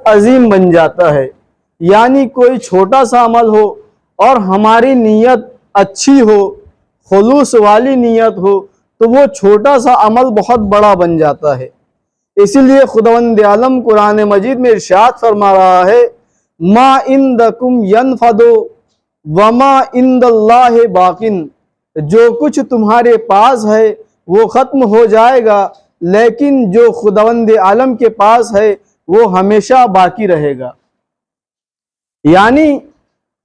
عظیم بن جاتا ہے۔ یعنی کوئی چھوٹا سا عمل ہو اور ہماری نیت اچھی ہو، خلوص والی نیت ہو، تو وہ چھوٹا سا عمل بہت بڑا بن جاتا ہے۔ اسی لیے خداوند عالم قرآن مجید میں ارشاد فرما رہا ہے، ما عندکم ینفد وما عند اللہ باق، جو کچھ تمہارے پاس ہے وہ ختم ہو جائے گا، لیکن جو خداوند عالم کے پاس ہے وہ ہمیشہ باقی رہے گا۔ یعنی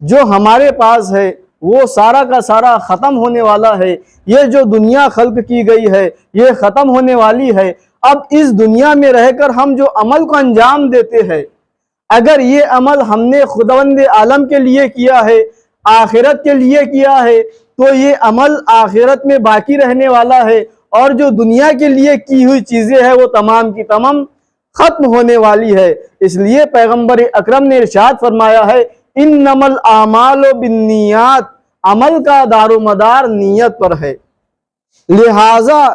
جو ہمارے پاس ہے وہ سارا کا سارا ختم ہونے والا ہے۔ یہ جو دنیا خلق کی گئی ہے یہ ختم ہونے والی ہے۔ اب اس دنیا میں رہ کر ہم جو عمل کو انجام دیتے ہیں، اگر یہ عمل ہم نے خداوند عالم کے لیے کیا ہے، آخرت کے لیے کیا ہے، تو یہ عمل آخرت میں باقی رہنے والا ہے، اور جو دنیا کے لیے کی ہوئی چیزیں ہیں وہ تمام کی تمام ختم ہونے والی ہے۔ اس لیے پیغمبر اکرم نے ارشاد فرمایا ہے، انما الاعمال بالنیات، عمل کا دار و مدار نیت پر ہے۔ لہٰذا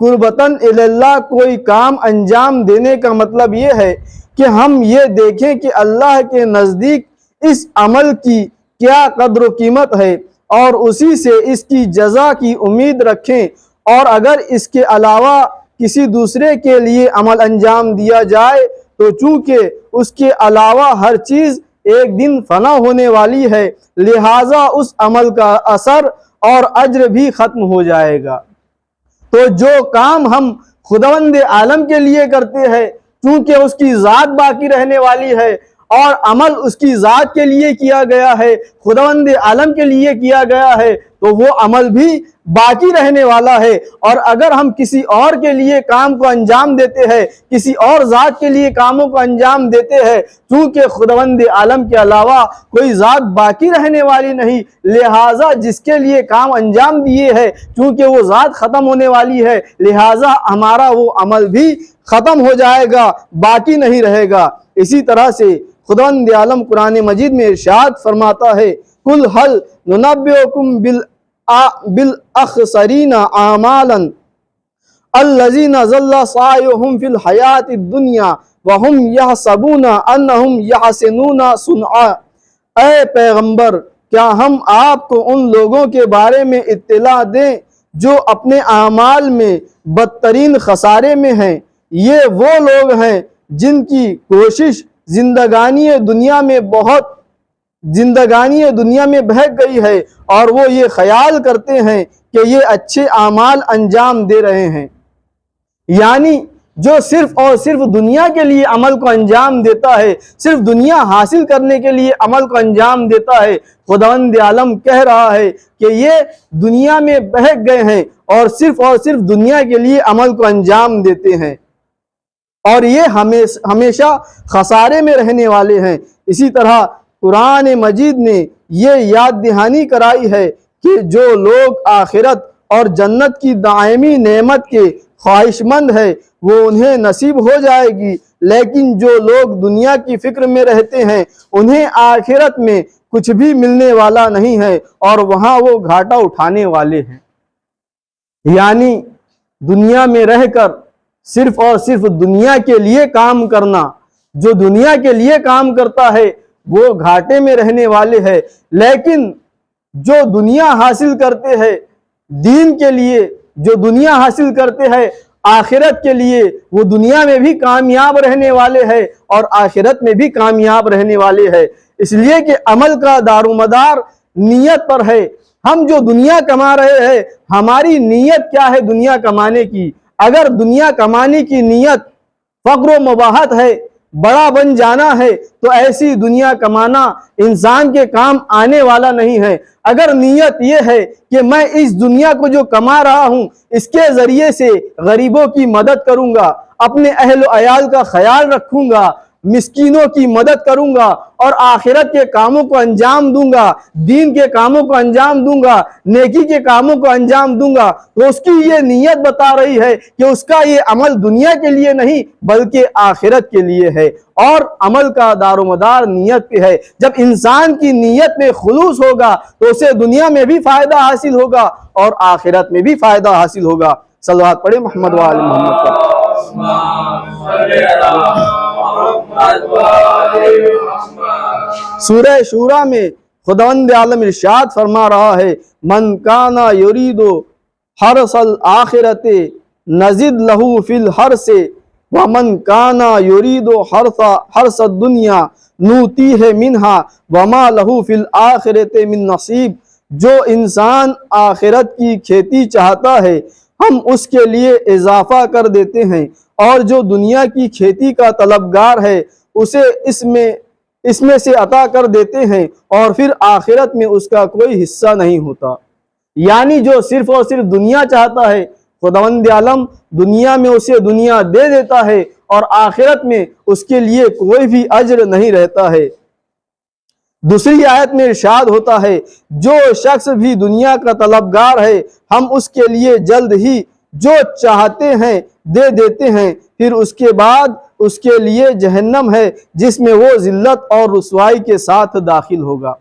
قربتاً الی اللہ کوئی کام انجام دینے کا مطلب یہ ہے کہ ہم یہ دیکھیں کہ اللہ کے نزدیک اس عمل کی کیا قدر و قیمت ہے، اور اسی سے اس کی جزا کی امید رکھیں، اور اگر اس کے علاوہ کسی دوسرے کے لیے عمل انجام دیا جائے تو چونکہ اس کے علاوہ ہر چیز ایک دن فنا ہونے والی ہے، لہٰذا اس عمل کا اثر اور اجر بھی ختم ہو جائے گا۔ تو جو کام ہم خداوند عالم کے لیے کرتے ہیں، چونکہ اس کی ذات باقی رہنے والی ہے اور عمل اس کی ذات کے لیے کیا گیا ہے، خداوند عالم کے لیے کیا گیا ہے، تو وہ عمل بھی باقی رہنے والا ہے۔ اور اگر ہم کسی اور کے لیے کام کو انجام دیتے ہیں، کسی اور ذات کے لیے کاموں کو انجام دیتے ہیں، چونکہ خداوند عالم کے علاوہ کوئی ذات باقی رہنے والی نہیں، لہٰذا جس کے لیے کام انجام دیے ہیں، چونکہ وہ ذات ختم ہونے والی ہے، لہٰذا ہمارا وہ عمل بھی ختم ہو جائے گا، باقی نہیں رہے گا۔ اسی طرح سے خداوند عالم قرآن مجید میں ارشاد فرماتا ہے، قُلْ هَلْ نُنَبِّئُكُمْ بِالْأَخْسَرِينَ أَعْمَالًا الَّذِينَ ضَلَّ سَعْيُهُمْ فِي الْحَيَاةِ الدُّنْيَا وَهُمْ يَحْسَبُونَ أَنَّهُمْ يَحْسِنُونَ صُنْعًا۔ اے پیغمبر، کیا ہم آپ کو ان لوگوں کے بارے میں اطلاع دیں جو اپنے اعمال میں بدترین خسارے میں ہیں؟ یہ وہ لوگ ہیں جن کی کوشش زندگانی دنیا میں بہک گئی ہے، اور وہ یہ خیال کرتے ہیں کہ یہ اچھے اعمال انجام دے رہے ہیں۔ یعنی جو صرف اور صرف دنیا کے لیے عمل کو انجام دیتا ہے، صرف دنیا حاصل کرنے کے لیے عمل کو انجام دیتا ہے، خداوند عالم کہہ رہا ہے کہ یہ دنیا میں بہک گئے ہیں اور صرف دنیا کے لیے عمل کو انجام دیتے ہیں، اور یہ ہمیشہ خسارے میں رہنے والے ہیں۔ اسی طرح قرآن مجید نے یہ یاد دہانی کرائی ہے کہ جو لوگ آخرت اور جنت کی دائمی نعمت کے خواہش مند ہے وہ انہیں نصیب ہو جائے گی، لیکن جو لوگ دنیا کی فکر میں رہتے ہیں انہیں آخرت میں کچھ بھی ملنے والا نہیں ہے، اور وہاں وہ گھاٹا اٹھانے والے ہیں۔ یعنی دنیا میں رہ کر صرف اور صرف دنیا کے لیے کام کرنا، جو دنیا کے لیے کام کرتا ہے وہ گھاٹے میں رہنے والے ہیں، لیکن جو دنیا حاصل کرتے ہیں دین کے لیے، جو دنیا حاصل کرتے ہیں آخرت کے لیے، وہ دنیا میں بھی کامیاب رہنے والے ہیں اور آخرت میں بھی کامیاب رہنے والے ہیں۔ اس لیے کہ عمل کا دار و مدار نیت پر ہے۔ ہم جو دنیا کما رہے ہیں، ہماری نیت کیا ہے دنیا کمانے کی؟ اگر دنیا کمانے کی نیت فقر و مباحت ہے، بڑا بن جانا ہے، تو ایسی دنیا کمانا انسان کے کام آنے والا نہیں ہے۔ اگر نیت یہ ہے کہ میں اس دنیا کو جو کما رہا ہوں اس کے ذریعے سے غریبوں کی مدد کروں گا، اپنے اہل و عیال کا خیال رکھوں گا، مسکینوں کی مدد کروں گا اور آخرت کے کاموں کو انجام دوں گا، دین کے کاموں کو انجام دوں گا، نیکی کے کاموں کو انجام دوں گا، تو اس کی یہ نیت بتا رہی ہے کہ اس کا یہ عمل دنیا کے لیے نہیں بلکہ آخرت کے لیے ہے، اور عمل کا دار و مدار نیت پہ ہے۔ جب انسان کی نیت میں خلوص ہوگا تو اسے دنیا میں بھی فائدہ حاصل ہوگا اور آخرت میں بھی فائدہ حاصل ہوگا۔ صلوات پڑھیں محمد و آل محمد پر۔ سورہ شورا میں خداوند عالم ارشاد فرما رہا ہے من کانا یرید حرث الآخرۃ نزد لہ فی الحرث ومن کانا یرید حرث الدنیا نوتیہ منہا وما لہ فی الآخرۃ من نصیب۔ جو انسان آخرت کی کھیتی چاہتا ہے ہم اس کے لیے اضافہ کر دیتے ہیں، اور جو دنیا کی کھیتی کا طلبگار ہے اسے اس میں سے عطا کر دیتے ہیں، اور پھر آخرت میں اس کا کوئی حصہ نہیں ہوتا۔ یعنی جو صرف اور صرف دنیا چاہتا ہے خداوند عالم دنیا میں اسے دنیا دے دیتا ہے، اور آخرت میں اس کے لیے کوئی بھی اجر نہیں رہتا ہے۔ دوسری آیت میں ارشاد ہوتا ہے جو شخص بھی دنیا کا طلبگار ہے ہم اس کے لیے جلد ہی جو چاہتے ہیں دے دیتے ہیں، پھر اس کے بعد اس کے لیے جہنم ہے جس میں وہ ذلت اور رسوائی کے ساتھ داخل ہوگا۔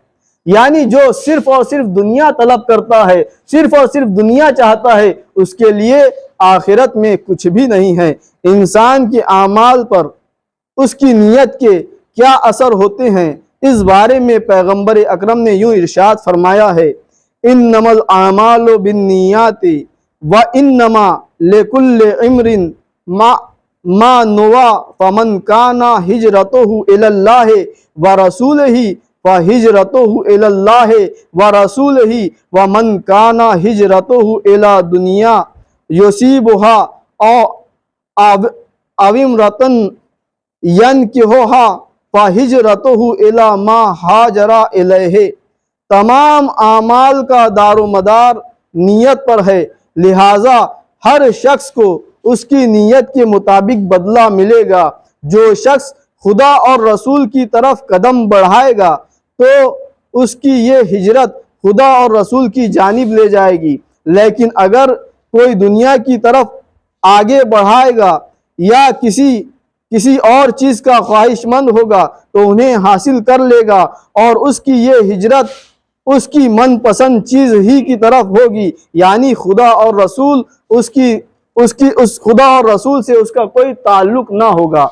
یعنی جو صرف اور صرف دنیا طلب کرتا ہے، صرف اور صرف دنیا چاہتا ہے، اس کے لیے آخرت میں کچھ بھی نہیں ہے۔ انسان کے اعمال پر اس کی نیت کے کیا اثر ہوتے ہیں اس بارے میں پیغمبر اکرم نے یوں ارشاد فرمایا ہے انما الاعمال بالنیات وانما لکل امرئ ما نوى فمن كان ہجرته الى الله ورسوله فہجرته الى الله ورسوله ومن كان ہجرته الى دنیا یصیبها او امرأة ينكحها فہجرته الى ما ہاجر الیہ۔ تمام اعمال کا دار و مدار نیت پر ہے، لہٰذا ہر شخص کو اس کی نیت کے مطابق بدلہ ملے گا۔ جو شخص خدا اور رسول کی طرف قدم بڑھائے گا تو اس کی یہ ہجرت خدا اور رسول کی جانب لے جائے گی، لیکن اگر کوئی دنیا کی طرف آگے بڑھائے گا یا کسی اور چیز کا خواہش مند ہوگا تو انہیں حاصل کر لے گا، اور اس کی یہ ہجرت اس کی من پسند چیز ہی کی طرف ہوگی، یعنی خدا اور رسول اس خدا اور رسول سے اس کا کوئی تعلق نہ ہوگا۔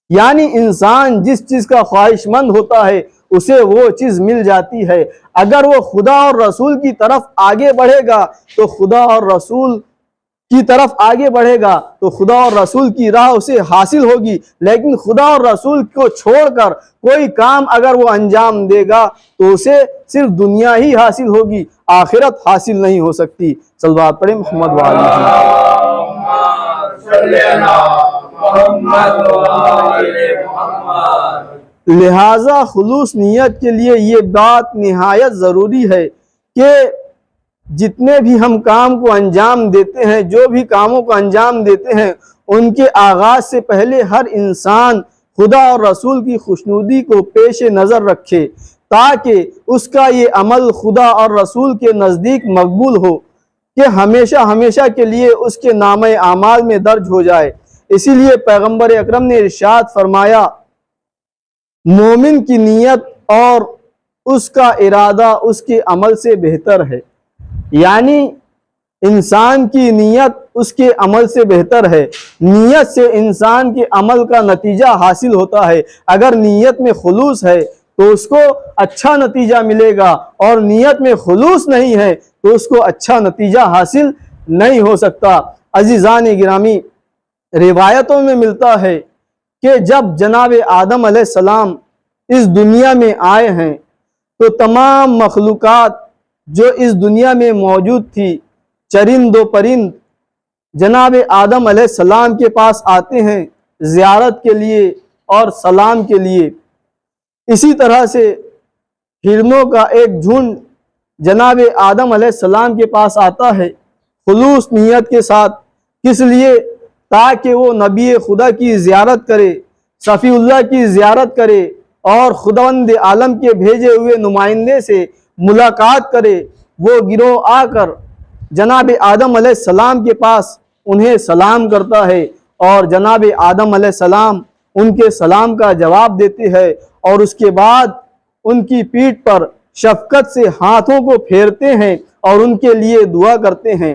یعنی انسان جس چیز کا خواہش مند ہوتا ہے اسے وہ چیز مل جاتی ہے۔ اگر وہ خدا اور رسول کی طرف آگے بڑھے گا تو خدا اور رسول کی راہ اسے حاصل ہوگی، لیکن خدا اور رسول کو چھوڑ کر کوئی کام اگر وہ انجام دے گا تو اسے صرف دنیا ہی حاصل ہوگی، آخرت حاصل نہیں ہو سکتی۔ صلوات پڑھیں محمد وآلہ محمد۔ لہٰذا خلوص نیت کے لیے یہ بات نہایت ضروری ہے کہ جتنے بھی ہم کام کو انجام دیتے ہیں، جو بھی کاموں کو انجام دیتے ہیں، ان کے آغاز سے پہلے ہر انسان خدا اور رسول کی خوشنودی کو پیش نظر رکھے، تاکہ اس کا یہ عمل خدا اور رسول کے نزدیک مقبول ہو کہ ہمیشہ ہمیشہ کے لیے اس کے نامہ اعمال میں درج ہو جائے۔ اسی لیے پیغمبر اکرم نے ارشاد فرمایا مومن کی نیت اور اس کا ارادہ اس کے عمل سے بہتر ہے۔ یعنی انسان کی نیت اس کے عمل سے بہتر ہے۔ نیت سے انسان کے عمل کا نتیجہ حاصل ہوتا ہے۔ اگر نیت میں خلوص ہے تو اس کو اچھا نتیجہ ملے گا، اور نیت میں خلوص نہیں ہے تو اس کو اچھا نتیجہ حاصل نہیں ہو سکتا۔ عزیزان گرامی، روایتوں میں ملتا ہے کہ جب جناب آدم علیہ السلام اس دنیا میں آئے ہیں تو تمام مخلوقات جو اس دنیا میں موجود تھی، چرند و پرند، جناب آدم علیہ السلام کے پاس آتے ہیں زیارت کے لیے اور سلام کے لیے۔ اسی طرح سے ہرنوں کا ایک جھنڈ جناب آدم علیہ السلام کے پاس آتا ہے خلوص نیت کے ساتھ، کس لیے؟ تاکہ وہ نبی خدا کی زیارت کرے، صفی اللہ کی زیارت کرے، اور خداوند عالم کے بھیجے ہوئے نمائندے سے ملاقات کرے۔ وہ گروہ آ کر جناب آدم علیہ السلام کے پاس انہیں سلام کرتا ہے، اور جناب آدم علیہ السلام ان کے سلام کا جواب دیتے ہیں، اور اس کے بعد ان کی پیٹھ پر شفقت سے ہاتھوں کو پھیرتے ہیں اور ان کے لیے دعا کرتے ہیں۔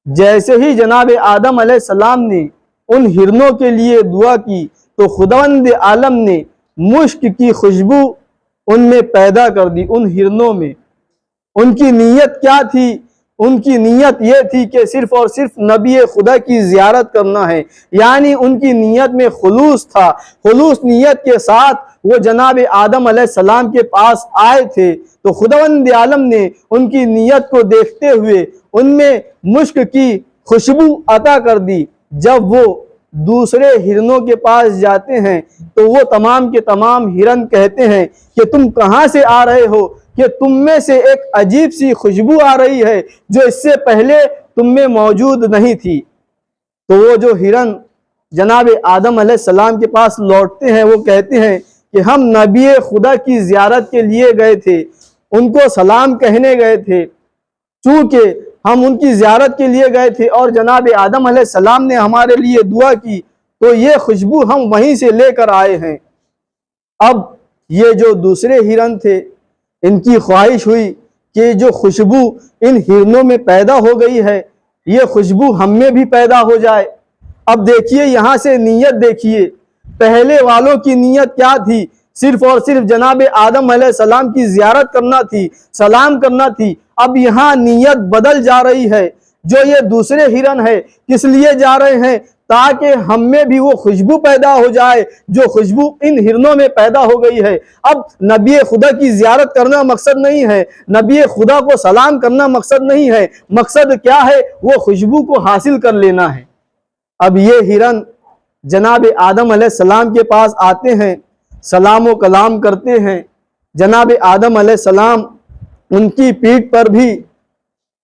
جیسے ہی جناب آدم علیہ السلام نے ان ہرنوں کے لیے دعا کی تو خداوند عالم نے مشک کی خوشبو ان میں پیدا کر دی، ان ہرنوں میں۔ ان کی نیت کیا تھی؟ ان کی نیت یہ تھی کہ صرف اور صرف نبی خدا کی زیارت کرنا ہے، یعنی ان کی نیت میں خلوص تھا۔ خلوص نیت کے ساتھ وہ جناب آدم علیہ السلام کے پاس آئے تھے، تو خداوند عالم نے ان کی نیت کو دیکھتے ہوئے ان میں مشک کی خوشبو عطا کر دی۔ جب وہ دوسرے ہرنوں کے پاس جاتے ہیں تو وہ تمام کے تمام ہرن کہتے ہیں کہ تم کہاں سے آ رہے ہو، کہ تم میں سے ایک عجیب سی خوشبو آ رہی ہے جو اس سے پہلے تم میں موجود نہیں تھی۔ تو وہ جو ہرن جناب آدم علیہ السلام کے پاس لوٹتے ہیں وہ کہتے ہیں کہ ہم نبی خدا کی زیارت کے لیے گئے تھے، ان کو سلام کہنے گئے تھے، چونکہ ہم ان کی زیارت کے لیے گئے تھے اور جناب آدم علیہ السلام نے ہمارے لیے دعا کی، تو یہ خوشبو ہم وہیں سے لے کر آئے ہیں۔ اب یہ جو دوسرے ہرن تھے ان کی خواہش ہوئی کہ جو خوشبو ان ہرنوں میں پیدا ہو گئی ہے یہ خوشبو ہم میں بھی پیدا ہو جائے۔ اب دیکھیے یہاں سے نیت دیکھیے، پہلے والوں کی نیت کیا تھی؟ صرف اور صرف جناب آدم علیہ السلام کی زیارت کرنا تھی، سلام کرنا تھی۔ اب یہاں نیت بدل جا رہی ہے۔ جو یہ دوسرے ہرن ہے کس لیے جا رہے ہیں؟ تاکہ ہم میں بھی وہ خوشبو پیدا ہو جائے جو خوشبو ان ہرنوں میں پیدا ہو گئی ہے۔ اب نبی خدا کی زیارت کرنا مقصد نہیں ہے، نبی خدا کو سلام کرنا مقصد نہیں ہے، مقصد کیا ہے؟ وہ خوشبو کو حاصل کر لینا ہے۔ اب یہ ہرن جناب آدم علیہ السلام کے پاس آتے ہیں، سلام و کلام کرتے ہیں۔ جناب آدم علیہ السلام ان کی پیٹھ پر بھی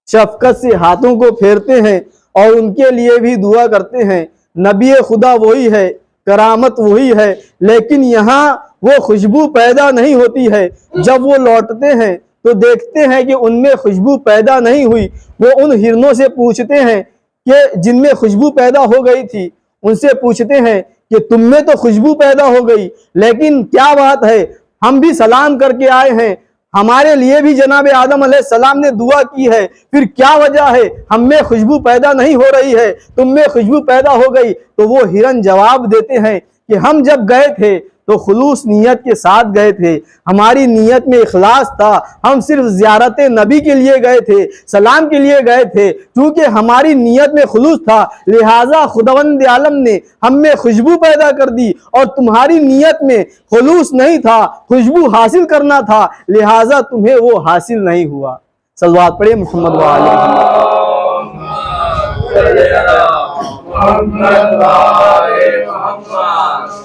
شفقت سے ہاتھوں کو پھیرتے ہیں اور ان کے لیے بھی دعا کرتے ہیں۔ نبی خدا وہی ہے، کرامت وہی ہے، لیکن یہاں وہ خوشبو پیدا نہیں ہوتی ہے۔ جب وہ لوٹتے ہیں تو دیکھتے ہیں کہ ان میں خوشبو پیدا نہیں ہوئی۔ وہ ان ہرنوں سے پوچھتے ہیں کہ جن میں خوشبو پیدا ہو گئی تھی، ان سے پوچھتے ہیں کہ تم میں تو خوشبو پیدا ہو گئی، لیکن کیا بات ہے؟ ہم بھی سلام کر کے آئے ہیں، ہمارے لیے بھی جناب آدم علیہ السلام نے دعا کی ہے، پھر کیا وجہ ہے ہم میں خوشبو پیدا نہیں ہو رہی ہے، تم میں خوشبو پیدا ہو گئی؟ تو وہ ہرن جواب دیتے ہیں کہ ہم جب گئے تھے تو خلوص نیت کے ساتھ گئے تھے، ہماری نیت میں اخلاص تھا، ہم صرف زیارت نبی کے لیے گئے تھے، سلام کے لیے گئے تھے، چونکہ ہماری نیت میں خلوص تھا لہٰذا خداوند عالم نے ہم میں خوشبو پیدا کر دی، اور تمہاری نیت میں خلوص نہیں تھا، خوشبو حاصل کرنا تھا، لہٰذا تمہیں وہ حاصل نہیں ہوا۔ صلوات پڑھیں محمد وعلیہ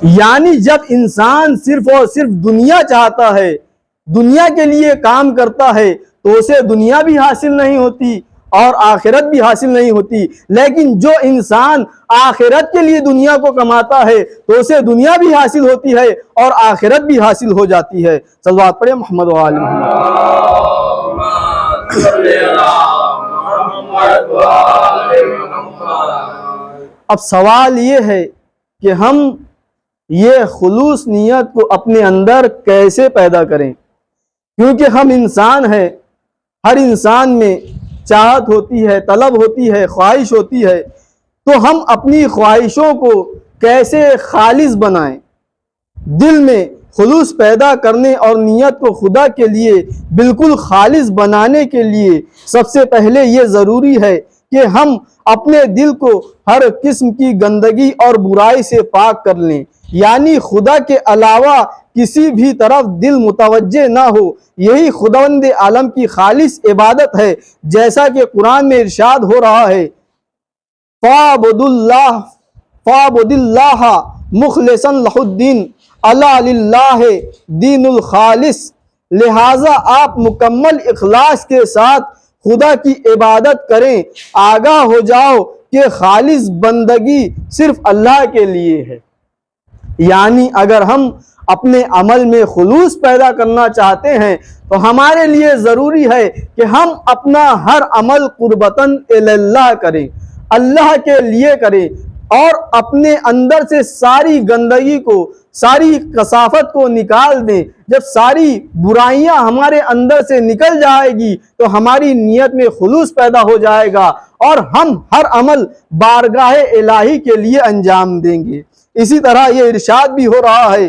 یعنی جب انسان صرف اور صرف دنیا چاہتا ہے، دنیا کے لیے کام کرتا ہے تو اسے دنیا بھی حاصل نہیں ہوتی اور آخرت بھی حاصل نہیں ہوتی، لیکن جو انسان آخرت کے لیے دنیا کو کماتا ہے تو اسے دنیا بھی حاصل ہوتی ہے اور آخرت بھی حاصل ہو جاتی ہے۔ صلوات پڑھیں محمد وعلی اب سوال یہ ہے کہ ہم یہ خلوص نیت کو اپنے اندر کیسے پیدا کریں؟ کیونکہ ہم انسان ہیں، ہر انسان میں چاہت ہوتی ہے، طلب ہوتی ہے، خواہش ہوتی ہے، تو ہم اپنی خواہشوں کو کیسے خالص بنائیں؟ دل میں خلوص پیدا کرنے اور نیت کو خدا کے لیے بالکل خالص بنانے کے لیے سب سے پہلے یہ ضروری ہے کہ ہم اپنے دل کو ہر قسم کی گندگی اور برائی سے پاک کر لیں، یعنی خدا کے علاوہ کسی بھی طرف دل متوجہ نہ ہو۔ یہی خداوند عالم کی خالص عبادت ہے، جیسا کہ قرآن میں ارشاد ہو رہا ہے فَاعْبُدِ اللَّهَ مُخْلِصًا لَهُ الدِّينَ أَلَا لِلَّهِ دِينُ الْخَالِصِ، لہٰذا آپ مکمل اخلاص کے ساتھ خدا کی عبادت کریں، آگاہ ہو جاؤ کہ خالص بندگی صرف اللہ کے لیے ہے۔ یعنی اگر ہم اپنے عمل میں خلوص پیدا کرنا چاہتے ہیں تو ہمارے لیے ضروری ہے کہ ہم اپنا ہر عمل قربتاً اللہ کریں، اللہ کے لیے کریں، اور اپنے اندر سے ساری گندگی کو، ساری کثافت کو نکال دیں۔ جب ساری برائیاں ہمارے اندر سے نکل جائے گی تو ہماری نیت میں خلوص پیدا ہو جائے گا اور ہم ہر عمل بارگاہ الہی کے لیے انجام دیں گے۔ اسی طرح یہ ارشاد بھی ہو رہا ہے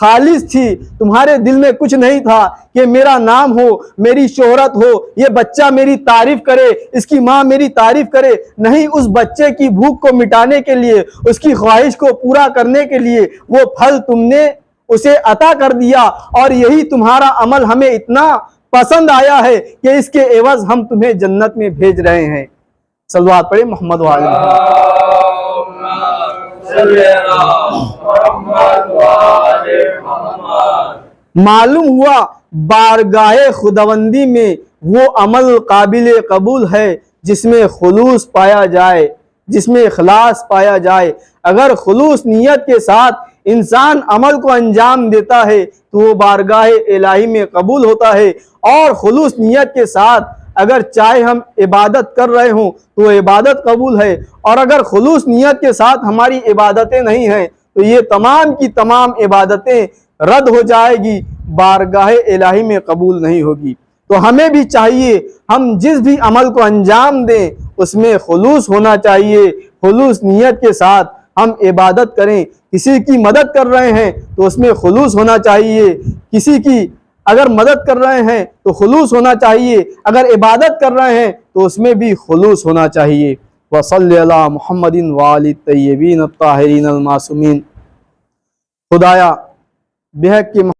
خالص تھی، تمہارے دل میں کچھ نہیں تھا کہ میرا نام ہو، میری شہرت ہو، یہ بچہ میری تعریف کرے، اس کی ماں میری تعریف کرے، نہیں، اس بچے کی بھوک کو مٹانے کے لیے، اس کی خواہش کو پورا کرنے کے لیے وہ پھل تم نے اسے عطا کر دیا، اور یہی تمہارا عمل ہمیں اتنا پسند آیا ہے کہ اس کے عوض ہم تمہیں جنت میں بھیج رہے ہیں۔ صلوات پڑھیں محمد و آل محمد۔ معلوم ہوا بارگاہ خداوندی میں وہ عمل قابل قبول ہے جس میں خلوص پایا جائے، جس میں اخلاص پایا جائے۔ اگر خلوص نیت کے ساتھ انسان عمل کو انجام دیتا ہے تو وہ بارگاہ الہی میں قبول ہوتا ہے، اور خلوص نیت کے ساتھ اگر چاہے ہم عبادت کر رہے ہوں تو وہ عبادت قبول ہے، اور اگر خلوص نیت کے ساتھ ہماری عبادتیں نہیں ہیں تو یہ تمام کی تمام عبادتیں رد ہو جائے گی، بارگاہ الہی میں قبول نہیں ہوگی۔ تو ہمیں بھی چاہیے ہم جس بھی عمل کو انجام دیں اس میں خلوص ہونا چاہیے، خلوص نیت کے ساتھ ہم عبادت کریں۔ کسی کی مدد کر رہے ہیں تو اس میں خلوص ہونا چاہیے، کسی کی اگر مدد کر رہے ہیں تو خلوص ہونا چاہیے، اگر عبادت کر رہے ہیں تو اس میں بھی خلوص ہونا چاہیے۔ وصلی علی محمد وآل الطیبین الطاہرین المعصومین۔ خدایا بحق کی